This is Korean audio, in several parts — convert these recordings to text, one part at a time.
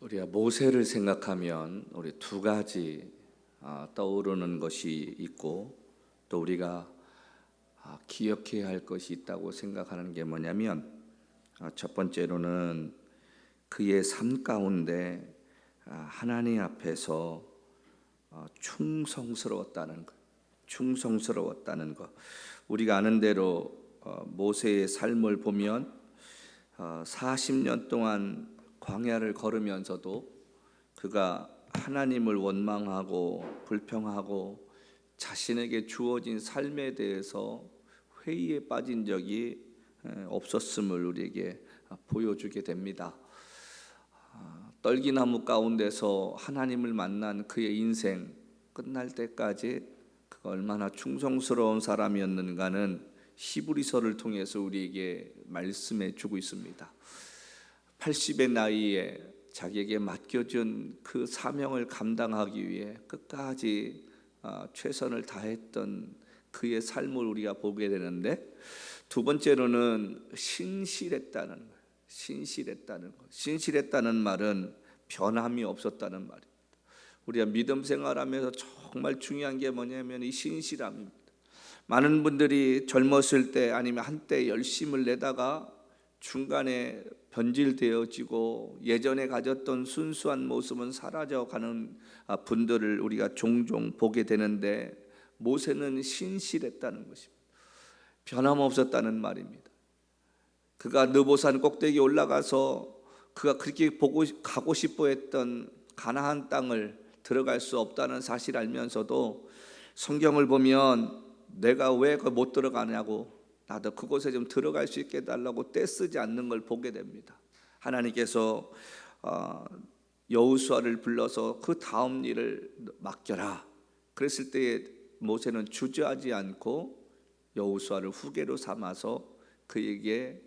우리가 모세를 생각하면 우리 두 가지 떠오르는 것이 있고, 또 우리가 기억해야 할 것이 있다고 생각하는 게 뭐냐면, 첫 번째로는 그의 삶 가운데 하나님 앞에서 충성스러웠다는 것. 충성스러웠다는 것. 우리가 아는 대로 모세의 삶을 보면 40년 동안 광야를 걸으면서도 그가 하나님을 원망하고 불평하고 자신에게 주어진 삶에 대해서 회의에 빠진 적이 없었음을 우리에게 보여주게 됩니다. 떨기나무 가운데서 하나님을 만난 그의 인생 끝날 때까지 그가 얼마나 충성스러운 사람이었는가는 히브리서를 통해서 우리에게 말씀해 주고 있습니다. 80의 나이에 자기에게 맡겨진 그 사명을 감당하기 위해 끝까지 최선을 다했던 그의 삶을 우리가 보게 되는데, 두 번째로는 신실했다는 거예요. 신실했다는 말은 변함이 없었다는 말입니다. 우리가 믿음 생활하면서 정말 중요한 게 뭐냐면 이 신실함입니다. 많은 분들이 젊었을 때 아니면 한때 열심을 내다가 중간에 변질되어지고 예전에 가졌던 순수한 모습은 사라져가는 분들을 우리가 종종 보게 되는데, 모세는 신실했다는 것입니다. 변함없었다는 말입니다. 그가 느보산 꼭대기에 올라가서 그가 그렇게 가고 싶어 했던 가나안 땅을 들어갈 수 없다는 사실을 알면서도 성경을 보면 내가 왜 못 들어가냐고, 나도 그곳에 좀 들어갈 수 있게 해달라고 떼쓰지 않는 걸 보게 됩니다. 하나님께서 여호수아를 불러서 그 다음 일을 맡겨라 그랬을 때에 모세는 주저하지 않고 여호수아를 후계로 삼아서 그에게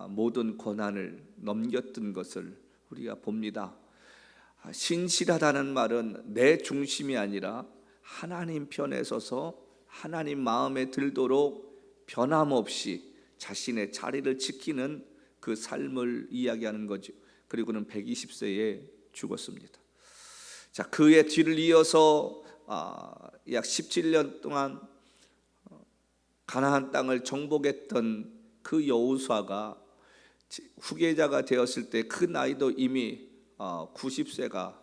모든 권한을 넘겼던 것을 우리가 봅니다. 신실하다는 말은 내 중심이 아니라 하나님 편에 서서 하나님 마음에 들도록 변함없이 자신의 자리를 지키는 그 삶을 이야기하는 거죠. 그리고는 120세에 죽었습니다. 자, 그의 뒤를 이어서 약 17년 동안 가나안 땅을 정복했던 그 여호수아가 후계자가 되었을 때 그 나이도 이미 80세가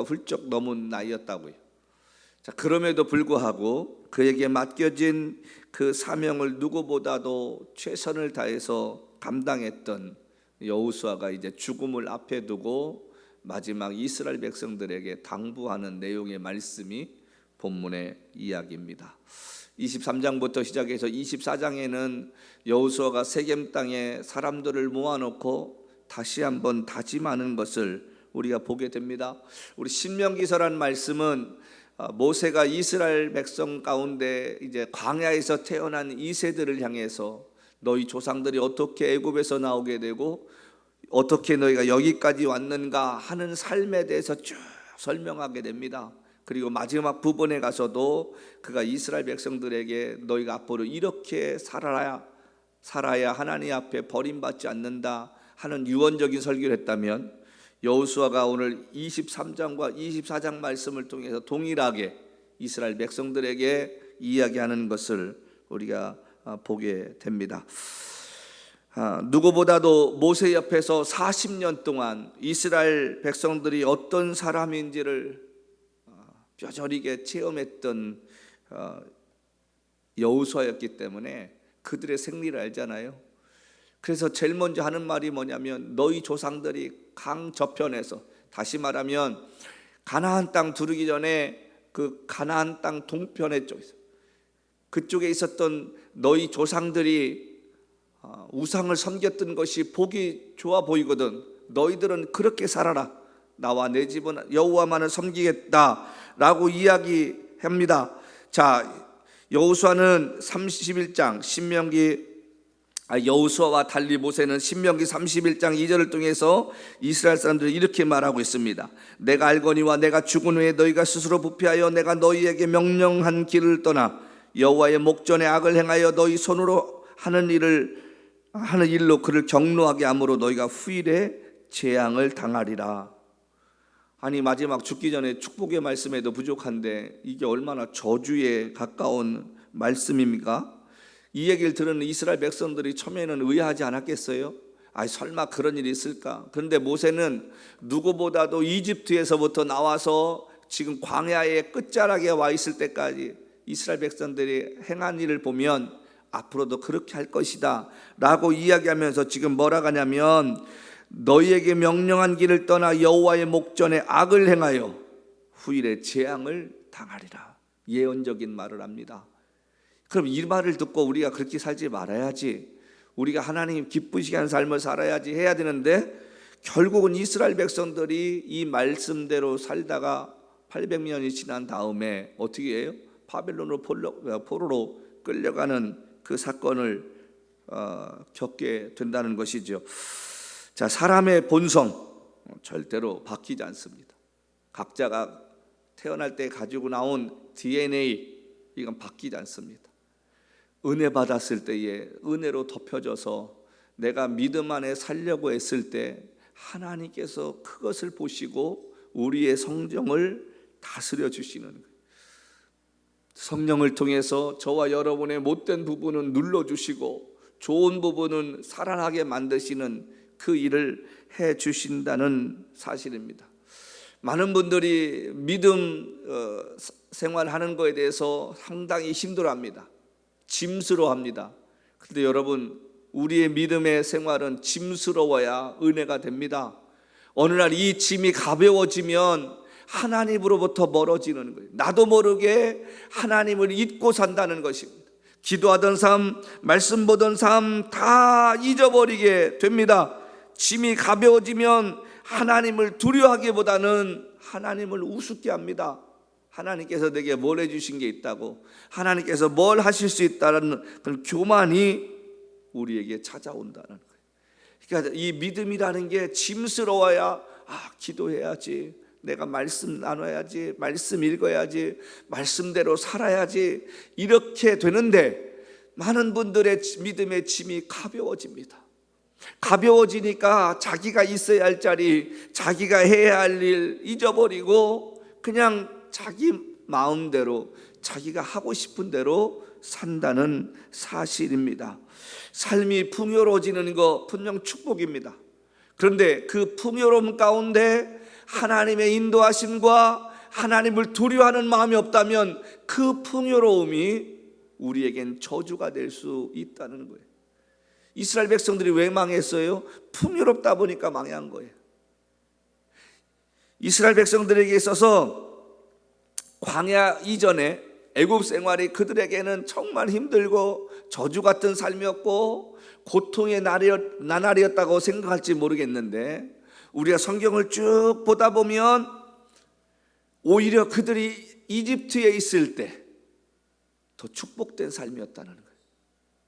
훌쩍 넘은 나이였다고요. 자, 그럼에도 불구하고 그에게 맡겨진 그 사명을 누구보다도 최선을 다해서 감당했던 여호수아가 이제 죽음을 앞에 두고 마지막 이스라엘 백성들에게 당부하는 내용의 말씀이 본문의 이야기입니다. 23장부터 시작해서 24장에는 여호수아가 세겜 땅에 사람들을 모아놓고 다시 한번 다짐하는 것을 우리가 보게 됩니다. 우리 신명기서란 말씀은 모세가 이스라엘 백성 가운데 이제 광야에서 태어난 이 세대를 향해서 너희 조상들이 어떻게 애굽에서 나오게 되고 어떻게 너희가 여기까지 왔는가 하는 삶에 대해서 쭉 설명하게 됩니다. 그리고 마지막 부분에 가서도 그가 이스라엘 백성들에게 너희가 앞으로 이렇게 살아야 하나님 앞에 버림받지 않는다 하는 유언적인 설교를 했다면, 여호수아가 오늘 23장과 24장 말씀을 통해서 동일하게 이스라엘 백성들에게 이야기하는 것을 우리가 보게 됩니다. 누구보다도 모세 옆에서 40년 동안 이스라엘 백성들이 어떤 사람인지를 뼈저리게 체험했던 여호수아였기 때문에 그들의 생리를 알잖아요. 그래서 제일 먼저 하는 말이 뭐냐면 너희 조상들이 강 저편에서, 다시 말하면 가나안 땅 두르기 전에 그 가나안 땅 동편에 쪽에서 그쪽에 있었던 너희 조상들이 우상을 섬겼던 것이 보기 좋아 보이거든. 너희들은 그렇게 살아라. 나와 내 집은 여호와만을 섬기겠다라고 이야기합니다. 자, 여호수아는 31장 여호수아와 달리 모세는 신명기 31장 2절을 통해서 이스라엘 사람들이 이렇게 말하고 있습니다. 내가 알거니와 내가 죽은 후에 너희가 스스로 부패하여 내가 너희에게 명령한 길을 떠나 여호와의 목전에 악을 행하여 너희 손으로 하는 일로 그를 경노하게 함으로 너희가 후일에 재앙을 당하리라. 아니 마지막 죽기 전에 축복의 말씀에도 부족한데 이게 얼마나 저주에 가까운 말씀입니까? 이 얘기를 들은 이스라엘 백성들이 처음에는 의아하지 않았겠어요? 설마 그런 일이 있을까? 그런데 모세는 누구보다도 이집트에서부터 나와서 지금 광야의 끝자락에 와 있을 때까지 이스라엘 백성들이 행한 일을 보면 앞으로도 그렇게 할 것이다 라고 이야기하면서 지금 뭐라 하냐면 너희에게 명령한 길을 떠나 여호와의 목전에 악을 행하여 후일에 재앙을 당하리라. 예언적인 말을 합니다. 그럼 이 말을 듣고 우리가 그렇게 살지 말아야지, 우리가 하나님 기쁘시게 하는 삶을 살아야지 해야 되는데, 결국은 이스라엘 백성들이 이 말씀대로 살다가 800년이 지난 다음에 어떻게 해요? 바벨론으로 포로로 끌려가는 그 사건을 겪게 된다는 것이죠. 자, 사람의 본성 절대로 바뀌지 않습니다. 각자가 태어날 때 가지고 나온 DNA 이건 바뀌지 않습니다. 은혜 받았을 때에 은혜로 덮여져서 내가 믿음 안에 살려고 했을 때 하나님께서 그것을 보시고 우리의 성정을 다스려 주시는 거예요. 성령을 통해서 저와 여러분의 못된 부분은 눌러주시고 좋은 부분은 살아나게 만드시는 그 일을 해 주신다는 사실입니다. 많은 분들이 믿음 생활하는 것에 대해서 상당히 힘들어합니다. 짐스러워합니다. 그런데 여러분, 우리의 믿음의 생활은 짐스러워야 은혜가 됩니다. 어느 날 이 짐이 가벼워지면 하나님으로부터 멀어지는 거예요. 나도 모르게 하나님을 잊고 산다는 것입니다. 기도하던 삶, 말씀 보던 삶 다 잊어버리게 됩니다. 짐이 가벼워지면 하나님을 두려워하기보다는 하나님을 우습게 합니다. 하나님께서 내게 뭘 해주신 게 있다고, 하나님께서 뭘 하실 수 있다는 그런 교만이 우리에게 찾아온다는 거예요. 그러니까 이 믿음이라는 게 짐스러워야 기도해야지, 내가 말씀 나눠야지, 말씀 읽어야지, 말씀대로 살아야지 이렇게 되는데, 많은 분들의 믿음의 짐이 가벼워집니다. 가벼워지니까 자기가 있어야 할 자리, 자기가 해야 할 일 잊어버리고 그냥 자기 마음대로 자기가 하고 싶은 대로 산다는 사실입니다. 삶이 풍요로워지는 거 분명 축복입니다. 그런데 그 풍요로움 가운데 하나님의 인도하심과 하나님을 두려워하는 마음이 없다면 그 풍요로움이 우리에겐 저주가 될 수 있다는 거예요. 이스라엘 백성들이 왜 망했어요? 풍요롭다 보니까 망한 거예요. 이스라엘 백성들에게 있어서 광야 이전에 애굽 생활이 그들에게는 정말 힘들고 저주 같은 삶이었고 고통의 나날이었다고 생각할지 모르겠는데, 우리가 성경을 쭉 보다 보면 오히려 그들이 이집트에 있을 때 더 축복된 삶이었다는 거예요.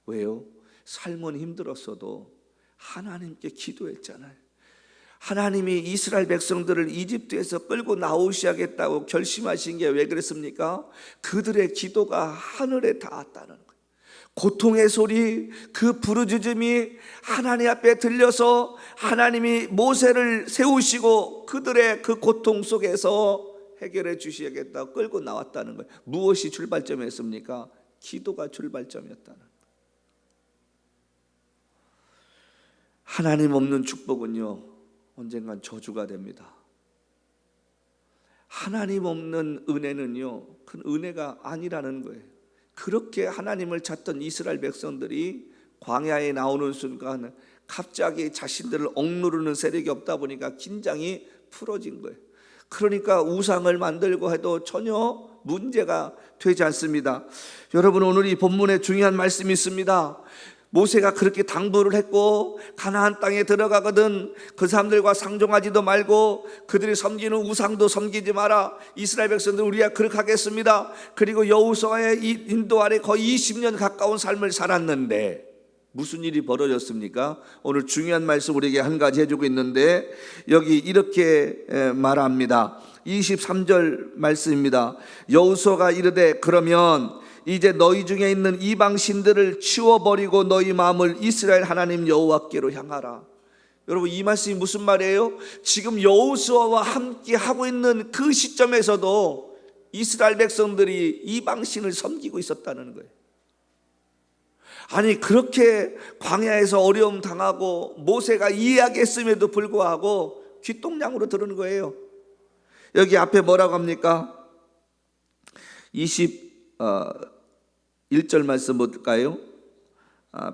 왜요? 삶은 힘들었어도 하나님께 기도했잖아요. 하나님이 이스라엘 백성들을 이집트에서 끌고 나오셔야겠다고 결심하신 게 왜 그랬습니까? 그들의 기도가 하늘에 닿았다는 거예요. 고통의 소리, 그 부르짖음이 하나님 앞에 들려서 하나님이 모세를 세우시고 그들의 그 고통 속에서 해결해 주셔야겠다고 끌고 나왔다는 거예요. 무엇이 출발점이었습니까? 기도가 출발점이었다는 거예요. 하나님 없는 축복은요, 언젠간 저주가 됩니다. 하나님 없는 은혜는요, 그 은혜가 아니라는 거예요. 그렇게 하나님을 찾던 이스라엘 백성들이 광야에 나오는 순간 갑자기 자신들을 억누르는 세력이 없다 보니까 긴장이 풀어진 거예요. 그러니까 우상을 만들고 해도 전혀 문제가 되지 않습니다. 여러분, 오늘 이 본문에 중요한 말씀이 있습니다. 모세가 그렇게 당부를 했고 가나안 땅에 들어가거든 그 사람들과 상종하지도 말고 그들이 섬기는 우상도 섬기지 마라. 이스라엘 백성들 우리가 그렇게 하겠습니다. 그리고 여호수아의 인도 아래 거의 20년 가까운 삶을 살았는데 무슨 일이 벌어졌습니까? 오늘 중요한 말씀 우리에게 한 가지 해주고 있는데 여기 이렇게 말합니다. 23절 말씀입니다. 여호수아가 이르되 그러면 이제 너희 중에 있는 이방 신들을 치워버리고 너희 마음을 이스라엘 하나님 여호와께로 향하라. 여러분, 이 말씀이 무슨 말이에요? 지금 여호수아와 함께 하고 있는 그 시점에서도 이스라엘 백성들이 이방신을 섬기고 있었다는 거예요. 아니, 그렇게 광야에서 어려움 당하고 모세가 이야기했음에도 불구하고 귓동냥으로 들은 거예요. 여기 앞에 뭐라고 합니까? 21절 말씀 볼까요?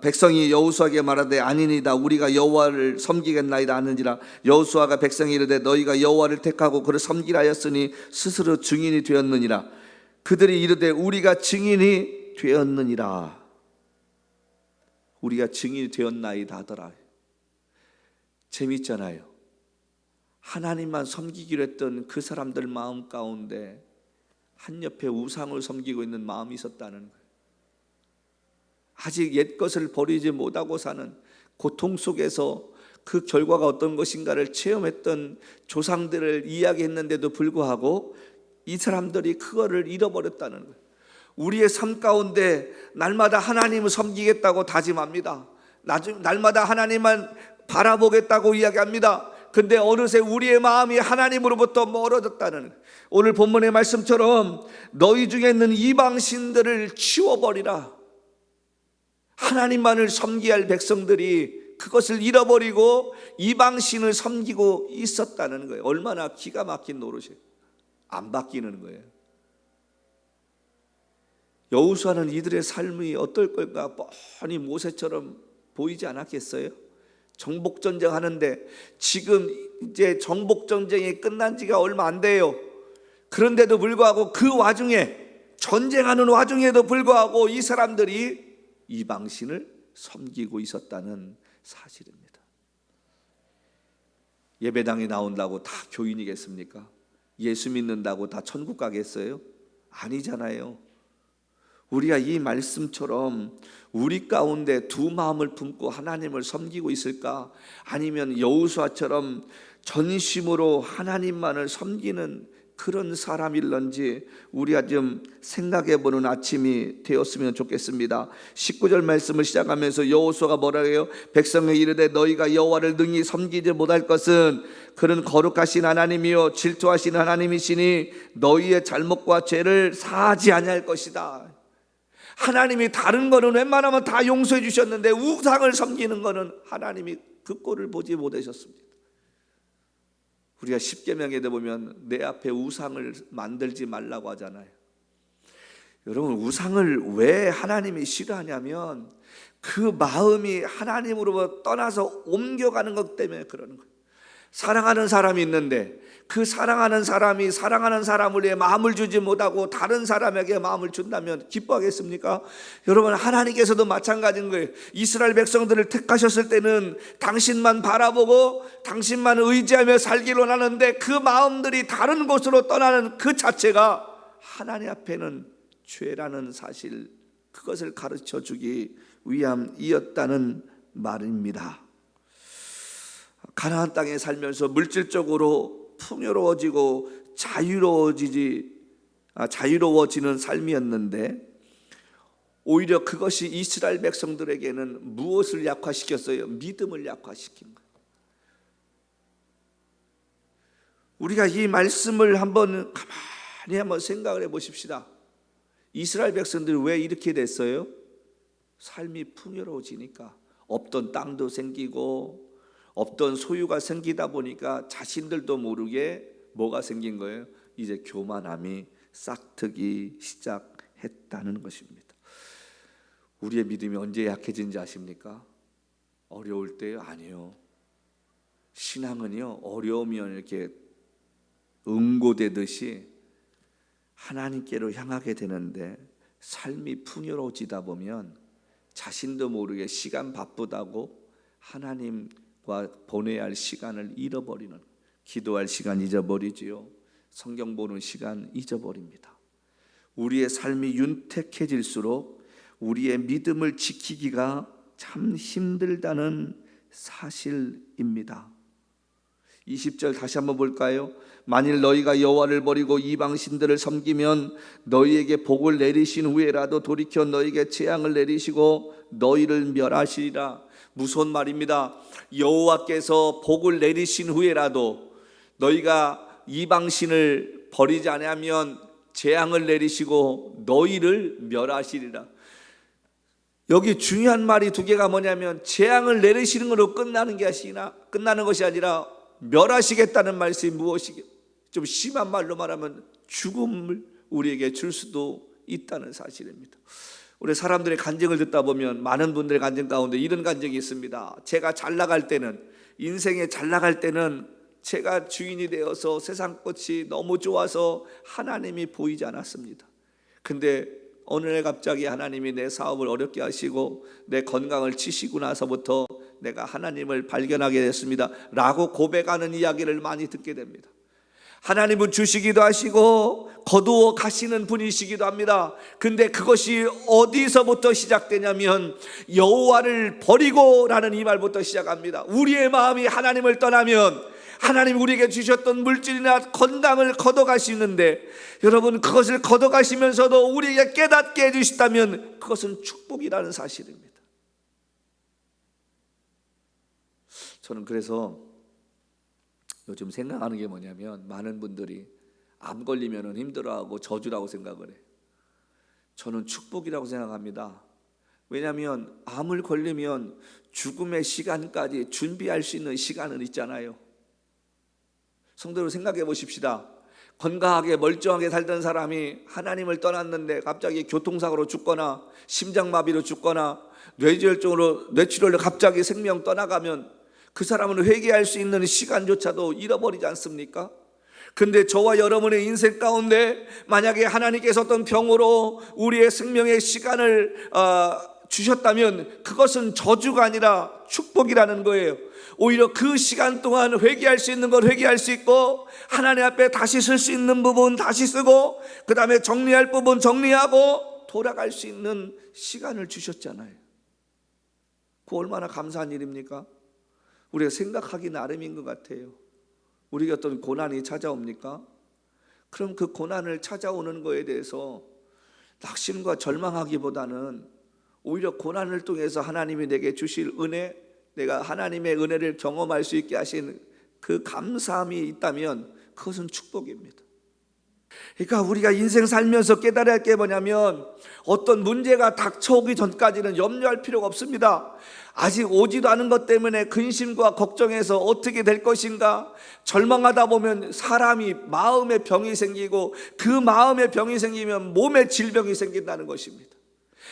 백성이 여호수아에게 말하되 아니니다 우리가 여호와를 섬기겠나이다 하는지라. 여호수아가 백성이 이르되 너희가 여호와를 택하고 그를 섬기라 하였으니 스스로 증인이 되었느니라. 그들이 이르되 우리가 증인이 되었느니라. 우리가 증인이 되었나이다 하더라. 재미있잖아요. 하나님만 섬기기로 했던 그 사람들 마음 가운데 한 옆에 우상을 섬기고 있는 마음이 있었다는 거예요. 아직 옛것을 버리지 못하고 사는 고통 속에서 그 결과가 어떤 것인가를 체험했던 조상들을 이야기했는데도 불구하고 이 사람들이 그거를 잃어버렸다는 거예요. 우리의 삶 가운데 날마다 하나님을 섬기겠다고 다짐합니다. 날마다 하나님만 바라보겠다고 이야기합니다. 근데 어느새 우리의 마음이 하나님으로부터 멀어졌다는 거예요. 오늘 본문의 말씀처럼 너희 중에 있는 이방신들을 치워버리라. 하나님만을 섬기야 할 백성들이 그것을 잃어버리고 이방신을 섬기고 있었다는 거예요. 얼마나 기가 막힌 노릇이에요. 안 바뀌는 거예요. 여호수아는 이들의 삶이 어떨 걸까 뻔히 모세처럼 보이지 않았겠어요? 정복전쟁 하는데 지금 이제 정복전쟁이 끝난 지가 얼마 안 돼요. 그런데도 불구하고 그 와중에, 전쟁하는 와중에도 불구하고 이 사람들이 이방신을 섬기고 있었다는 사실입니다. 예배당에 나온다고 다 교인이겠습니까? 예수 믿는다고 다 천국 가겠어요? 아니잖아요. 우리가 이 말씀처럼 우리 가운데 두 마음을 품고 하나님을 섬기고 있을까? 아니면 여호수아처럼 전심으로 하나님만을 섬기는 그런 사람일런지 우리가 좀 생각해보는 아침이 되었으면 좋겠습니다. 19절 말씀을 시작하면서 여호수아가 뭐라고 해요? 백성에 이르되 너희가 여호와를 능히 섬기지 못할 것은 그는 거룩하신 하나님이요 질투하신 하나님이시니 너희의 잘못과 죄를 사하지 아니할 것이다. 하나님이 다른 거는 웬만하면 다 용서해 주셨는데 우상을 섬기는 거는 하나님이 그 꼴을 보지 못하셨습니다. 우리가 십계명에 보면 내 앞에 우상을 만들지 말라고 하잖아요. 여러분, 우상을 왜 하나님이 싫어하냐면 그 마음이 하나님으로부터 떠나서 옮겨가는 것 때문에 그러는 거예요. 사랑하는 사람이 있는데 그 사랑하는 사람이 사랑하는 사람을 위해 마음을 주지 못하고 다른 사람에게 마음을 준다면 기뻐하겠습니까? 여러분, 하나님께서도 마찬가지인 거예요. 이스라엘 백성들을 택하셨을 때는 당신만 바라보고 당신만 의지하며 살기로 하는데 그 마음들이 다른 곳으로 떠나는 그 자체가 하나님 앞에는 죄라는 사실, 그것을 가르쳐 주기 위함이었다는 말입니다. 가나안 땅에 살면서 물질적으로 풍요로워지고 자유로워지는 삶이었는데 오히려 그것이 이스라엘 백성들에게는 무엇을 약화시켰어요? 믿음을 약화시킨 거예요. 우리가 이 말씀을 가만히 한번 생각을 해보십시다. 이스라엘 백성들이 왜 이렇게 됐어요? 삶이 풍요로워지니까 없던 땅도 생기고 없던 소유가 생기다 보니까 자신들도 모르게 뭐가 생긴 거예요? 이제 교만함이 싹트기 시작했다는 것입니다. 우리의 믿음이 언제 약해진지 아십니까? 어려울 때요? 아니요. 신앙은요, 어려우면 이렇게 응고되듯이 하나님께로 향하게 되는데 삶이 풍요로워지다 보면 자신도 모르게 시간 바쁘다고 하나님과 보내야 할 시간을 잃어버리는, 기도할 시간 잊어버리지요. 성경 보는 시간 잊어버립니다. 우리의 삶이 윤택해질수록 우리의 믿음을 지키기가 참 힘들다는 사실입니다. 20절 다시 한번 볼까요? 만일 너희가 여호와를 버리고 이방 신들을 섬기면 너희에게 복을 내리신 후에라도 돌이켜 너희에게 재앙을 내리시고 너희를 멸하시리라. 무서운 말입니다. 여호와께서 복을 내리신 후에라도 너희가 이방신을 버리지 아니하면 재앙을 내리시고 너희를 멸하시리라. 여기 중요한 말이 두 개가 뭐냐면 재앙을 내리시는 것으로 끝나는 것이 아니라 멸하시겠다는 말씀이 무엇이게? 좀 심한 말로 말하면 죽음을 우리에게 줄 수도 있다는 사실입니다. 우리 사람들의 간증을 듣다 보면 많은 분들의 간증 가운데 이런 간증이 있습니다. 제가 잘 나갈 때는, 인생에 잘 나갈 때는 제가 주인이 되어서 세상 것이 너무 좋아서 하나님이 보이지 않았습니다. 근데 어느 날 갑자기 하나님이 내 사업을 어렵게 하시고 내 건강을 치시고 나서부터 내가 하나님을 발견하게 됐습니다 라고 고백하는 이야기를 많이 듣게 됩니다. 하나님은 주시기도 하시고 거두어 가시는 분이시기도 합니다. 근데 그것이 어디서부터 시작되냐면 여호와를 버리고 라는 이 말부터 시작합니다. 우리의 마음이 하나님을 떠나면 하나님이 우리에게 주셨던 물질이나 건강을 걷어가시는데, 여러분 그것을 걷어가시면서도 우리에게 깨닫게 해주시다면 그것은 축복이라는 사실입니다. 저는 그래서 요즘 생각하는 게 뭐냐면, 많은 분들이 암 걸리면 힘들어하고 저주라고 생각을 해요. 저는 축복이라고 생각합니다. 왜냐하면 암을 걸리면 죽음의 시간까지 준비할 수 있는 시간은 있잖아요. 성도로 생각해 보십시다. 건강하게 멀쩡하게 살던 사람이 하나님을 떠났는데 갑자기 교통사고로 죽거나 심장마비로 죽거나 뇌출혈로 갑자기 생명 떠나가면 그 사람은 회개할 수 있는 시간조차도 잃어버리지 않습니까? 근데 저와 여러분의 인생 가운데 만약에 하나님께서 어떤 병으로 우리의 생명의 시간을 주셨다면 그것은 저주가 아니라 축복이라는 거예요. 오히려 그 시간 동안 회개할 수 있는 걸 회개할 수 있고, 하나님 앞에 다시 쓸 수 있는 부분 다시 쓰고, 그 다음에 정리할 부분 정리하고 돌아갈 수 있는 시간을 주셨잖아요. 그 얼마나 감사한 일입니까? 우리가 생각하기 나름인 것 같아요. 우리가 어떤 고난이 찾아옵니까? 그럼 그 고난을 찾아오는 거에 대해서 낙심과 절망하기보다는 오히려 고난을 통해서 하나님이 내게 주실 은혜, 내가 하나님의 은혜를 경험할 수 있게 하신 그 감사함이 있다면 그것은 축복입니다. 그러니까 우리가 인생 살면서 깨달아야 할 게 뭐냐면, 어떤 문제가 닥쳐오기 전까지는 염려할 필요가 없습니다. 아직 오지도 않은 것 때문에 근심과 걱정해서 어떻게 될 것인가, 절망하다 보면 사람이 마음의 병이 생기고, 그 마음의 병이 생기면 몸의 질병이 생긴다는 것입니다.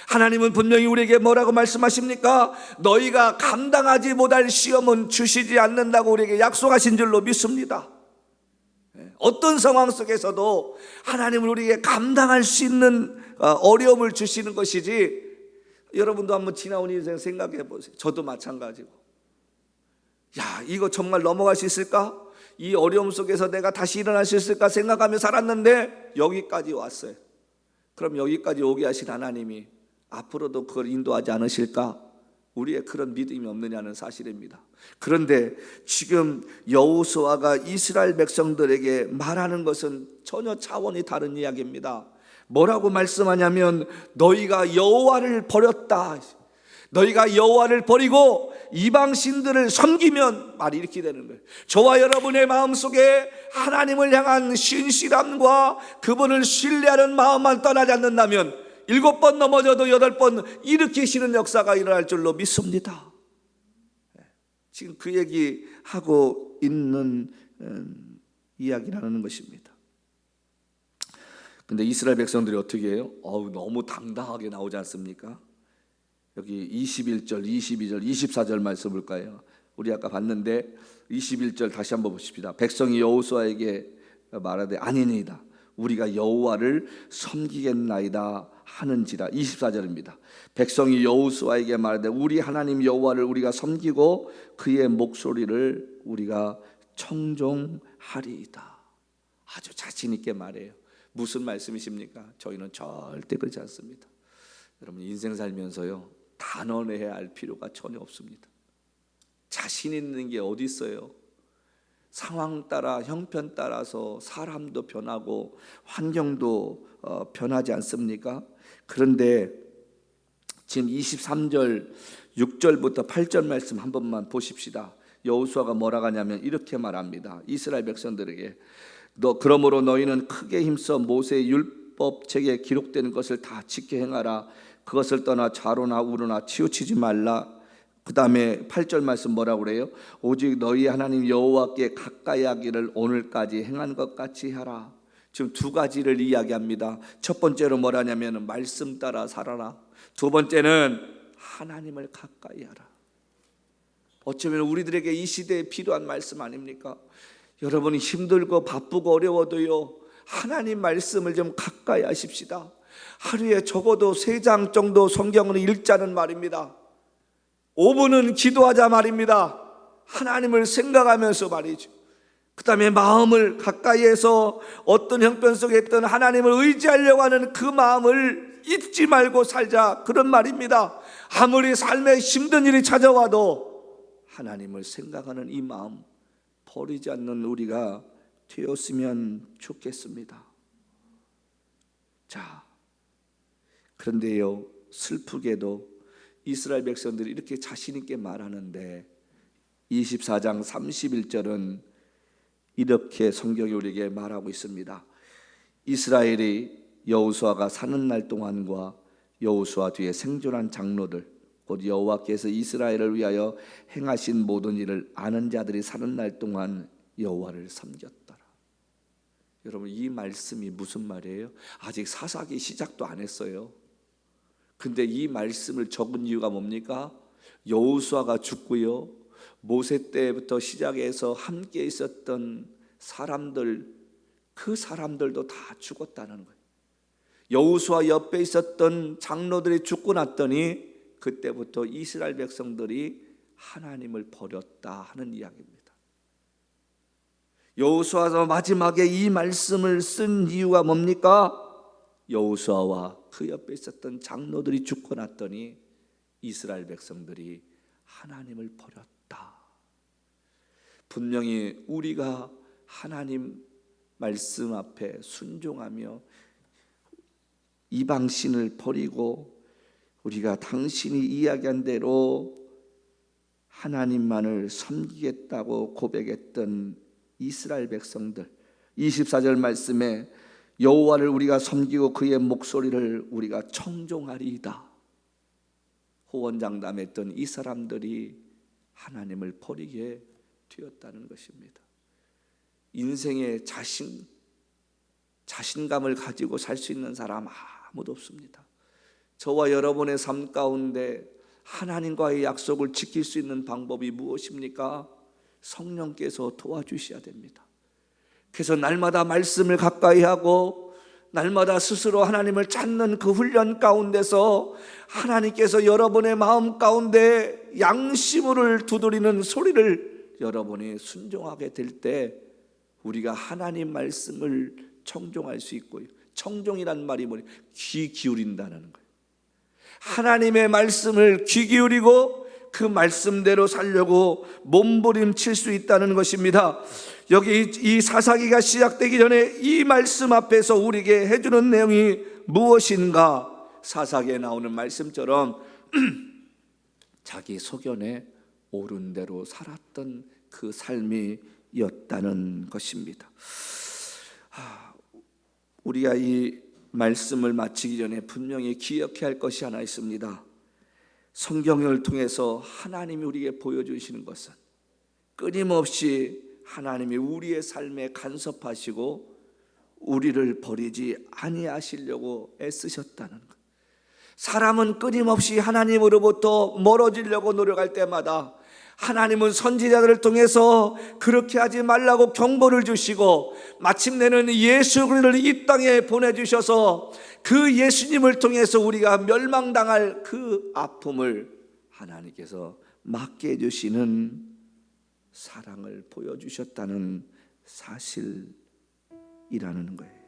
하나님은 분명히 우리에게 뭐라고 말씀하십니까? 너희가 감당하지 못할 시험은 주시지 않는다고 우리에게 약속하신 줄로 믿습니다. 어떤 상황 속에서도 하나님은 우리에게 감당할 수 있는 어려움을 주시는 것이지, 여러분도 한번 지나온 인생 생각해 보세요. 저도 마찬가지고, 이거 정말 넘어갈 수 있을까? 이 어려움 속에서 내가 다시 일어날 수 있을까 생각하며 살았는데 여기까지 왔어요. 그럼 여기까지 오게 하신 하나님이 앞으로도 그걸 인도하지 않으실까? 우리의 그런 믿음이 없느냐는 사실입니다. 그런데 지금 여호수아가 이스라엘 백성들에게 말하는 것은 전혀 차원이 다른 이야기입니다. 뭐라고 말씀하냐면, 너희가 여호와를 버렸다. 너희가 여호와를 버리고 이방 신들을 섬기면, 말이 이렇게 되는 거예요. 저와 여러분의 마음속에 하나님을 향한 신실함과 그분을 신뢰하는 마음만 떠나지 않는다면 7번 넘어져도 8번 일으키시는 역사가 일어날 줄로 믿습니다. 지금 그 얘기하고 있는 이야기라는 것입니다. 근데 이스라엘 백성들이 어떻게 해요? 너무 당당하게 나오지 않습니까? 여기 21절, 22절, 24절 말씀 볼까요? 우리 아까 봤는데 21절 다시 한번 보십시다. 백성이 여호수아에게 말하되 아니니이다. 우리가 여호와를 섬기겠나이다 하는지라. 24절입니다. 백성이 여호수아에게 말하되 우리 하나님 여호와를 우리가 섬기고 그의 목소리를 우리가 청종하리이다. 아주 자신 있게 말해요. 무슨 말씀이십니까? 저희는 절대 그렇지 않습니다. 여러분, 인생 살면서요, 단언해야 할 필요가 전혀 없습니다. 자신 있는 게 어디 있어요? 상황 따라, 형편 따라서 사람도 변하고 환경도 변하지 않습니까? 그런데 지금 23절 6절부터 8절 말씀 한 번만 보십시다. 여호수아가 뭐라고 하냐면 이렇게 말합니다. 이스라엘 백성들에게 그러므로 너희는 크게 힘써 모세의 율법책에 기록된 것을 다 지켜 행하라. 그것을 떠나 좌로나 우로나 치우치지 말라. 그 다음에 8절 말씀 뭐라고 그래요? 오직 너희 하나님 여호와께 가까이 하기를 오늘까지 행한 것 같이 하라. 지금 두 가지를 이야기합니다. 첫 번째로 뭐라냐면 말씀 따라 살아라. 두 번째는 하나님을 가까이 하라. 어쩌면 우리들에게 이 시대에 필요한 말씀 아닙니까? 여러분이 힘들고 바쁘고 어려워도요, 하나님 말씀을 좀 가까이 하십시다. 하루에 적어도 3장 정도 성경을 읽자는 말입니다. 5분은 기도하자 말입니다. 하나님을 생각하면서 말이죠. 그 다음에 마음을 가까이 해서 어떤 형편 속에 있던 하나님을 의지하려고 하는 그 마음을 잊지 말고 살자, 그런 말입니다. 아무리 삶에 힘든 일이 찾아와도 하나님을 생각하는 이 마음 버리지 않는 우리가 되었으면 좋겠습니다. 자, 그런데요, 슬프게도 이스라엘 백성들이 이렇게 자신 있게 말하는데 24장 31절은 이렇게 성경이 우리에게 말하고 있습니다. 이스라엘이 여호수아가 사는 날 동안과 여호수아 뒤에 생존한 장로들, 곧 여호와께서 이스라엘을 위하여 행하신 모든 일을 아는 자들이 사는 날 동안 여호와를 섬겼더라. 여러분, 이 말씀이 무슨 말이에요? 아직 사사기 시작도 안 했어요. 근데 이 말씀을 적은 이유가 뭡니까? 여호수아가 죽고요, 모세 때부터 시작해서 함께 있었던 사람들, 그 사람들도 다 죽었다는 거예요. 여호수아 옆에 있었던 장로들이 죽고 났더니 그때부터 이스라엘 백성들이 하나님을 버렸다 하는 이야기입니다. 여호수아가 마지막에 이 말씀을 쓴 이유가 뭡니까? 여호수아와 그 옆에 있었던 장로들이 죽고 났더니 이스라엘 백성들이 하나님을 버렸다. 분명히 우리가 하나님 말씀 앞에 순종하며 이방신을 버리고 우리가 당신이 이야기한 대로 하나님만을 섬기겠다고 고백했던 이스라엘 백성들, 24절 말씀에 여호와를 우리가 섬기고 그의 목소리를 우리가 청종하리이다 호언장담했던 이 사람들이 하나님을 버리게 되었다는 것입니다. 인생에 자신감을 가지고 살 수 있는 사람 아무도 없습니다. 저와 여러분의 삶 가운데 하나님과의 약속을 지킬 수 있는 방법이 무엇입니까? 성령께서 도와주셔야 됩니다. 그래서 날마다 말씀을 가까이 하고 날마다 스스로 하나님을 찾는 그 훈련 가운데서 하나님께서 여러분의 마음 가운데 양심을 두드리는 소리를 여러분이 순종하게 될 때 우리가 하나님 말씀을 청종할 수 있고요. 청종이란 말이 뭐냐? 귀 기울인다는 거예요. 하나님의 말씀을 귀 기울이고 그 말씀대로 살려고 몸부림칠 수 있다는 것입니다. 여기 이 사사기가 시작되기 전에 이 말씀 앞에서 우리에게 해주는 내용이 무엇인가? 사사기에 나오는 말씀처럼 자기 소견에 옳은 대로 살았던 그 삶이었다는 것입니다. 우리가 이 말씀을 마치기 전에 분명히 기억해야 할 것이 하나 있습니다. 성경을 통해서 하나님이 우리에게 보여주시는 것은 끊임없이 하나님이 우리의 삶에 간섭하시고 우리를 버리지 아니하시려고 애쓰셨다는 것. 사람은 끊임없이 하나님으로부터 멀어지려고 노력할 때마다 하나님은 선지자들을 통해서 그렇게 하지 말라고 경고를 주시고 마침내는 예수 그리스도를 이 땅에 보내주셔서 그 예수님을 통해서 우리가 멸망당할 그 아픔을 하나님께서 맡게 해주시는 사랑을 보여주셨다는 사실이라는 거예요.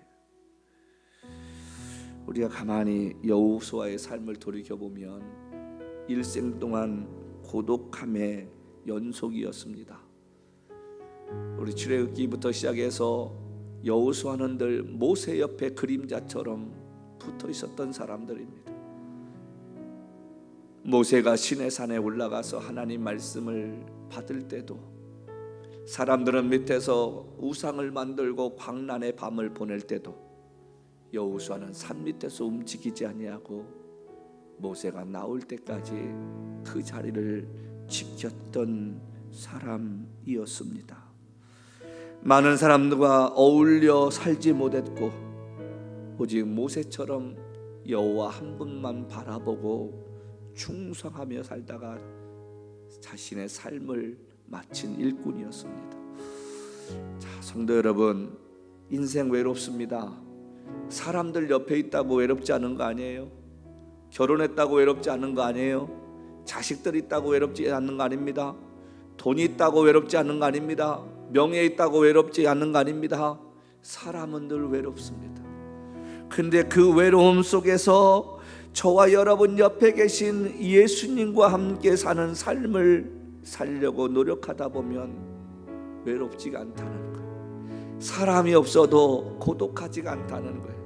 우리가 가만히 여호수아의 삶을 돌이켜보면 일생 동안 고독함의 연속이었습니다. 우리 출애굽기부터 시작해서 여호수아는 늘 모세 옆에 그림자처럼 붙어 있었던 사람들입니다. 모세가 시내산에 올라가서 하나님 말씀을 받을 때도 사람들은 밑에서 우상을 만들고 광란의 밤을 보낼 때도 여호수아는 산 밑에서 움직이지 아니하고 모세가 나올 때까지 그 자리를 지켰던 사람이었습니다. 많은 사람들과 어울려 살지 못했고 오직 모세처럼 여호와 한 분만 바라보고 충성하며 살다가 자신의 삶을 마친 일꾼이었습니다. 자, 성도 여러분, 인생 외롭습니다. 사람들 옆에 있다고 외롭지 않은 거 아니에요? 결혼했다고 외롭지 않은 거 아니에요? 자식들 있다고 외롭지 않은 거 아닙니다. 돈이 있다고 외롭지 않은 거 아닙니다. 명예 있다고 외롭지 않은 거 아닙니다. 사람은 늘 외롭습니다. 근데 그 외로움 속에서 저와 여러분 옆에 계신 예수님과 함께 사는 삶을 살려고 노력하다 보면 외롭지가 않다는 거예요. 사람이 없어도 고독하지가 않다는 거예요.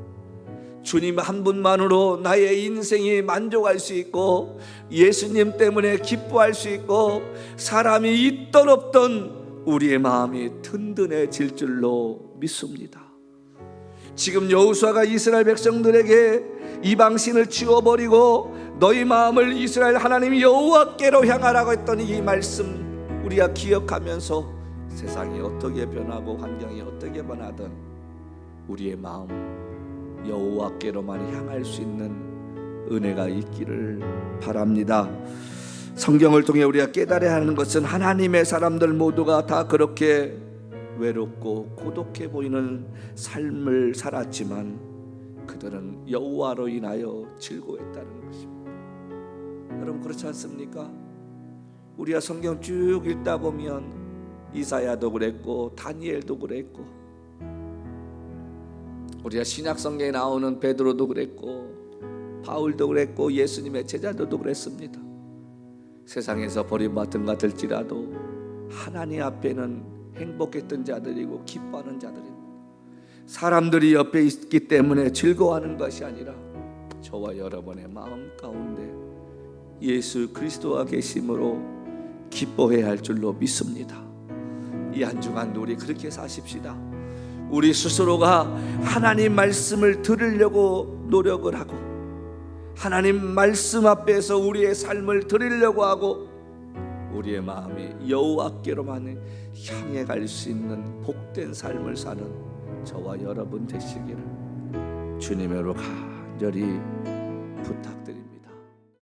주님 한 분만으로 나의 인생이 만족할 수 있고 예수님 때문에 기뻐할 수 있고 사람이 있던 없던 우리의 마음이 든든해질 줄로 믿습니다. 지금 여호수아가 이스라엘 백성들에게 이방신을 치워버리고 너희 마음을 이스라엘 하나님 여호와께로 향하라고 했던 이 말씀 우리가 기억하면서 세상이 어떻게 변하고 환경이 어떻게 변하든 우리의 마음 여호와께로만 향할 수 있는 은혜가 있기를 바랍니다. 성경을 통해 우리가 깨달아야 하는 것은 하나님의 사람들 모두가 다 그렇게 외롭고 고독해 보이는 삶을 살았지만 그들은 여호와로 인하여 즐거워했다는 것입니다. 여러분 그렇지 않습니까? 우리가 성경 쭉 읽다 보면 이사야도 그랬고 다니엘도 그랬고 우리가 신약 성경에 나오는 베드로도 그랬고 바울도 그랬고 예수님의 제자들도 그랬습니다. 세상에서 버림받은 것 같을지라도 하나님 앞에는 행복했던 자들이고 기뻐하는 자들입니다. 사람들이 옆에 있기 때문에 즐거워하는 것이 아니라 저와 여러분의 마음 가운데 예수 그리스도가 계심으로 기뻐해야 할 줄로 믿습니다. 이 한 주간 우리 그렇게 사십시다. 우리 스스로가 하나님 말씀을 들으려고 노력을 하고 하나님 말씀 앞에서 우리의 삶을 드리려고 하고 우리의 마음이 여호와께로만 향해 갈 수 있는 복된 삶을 사는 저와 여러분 되시기를 주님으로 간절히 부탁드립니다.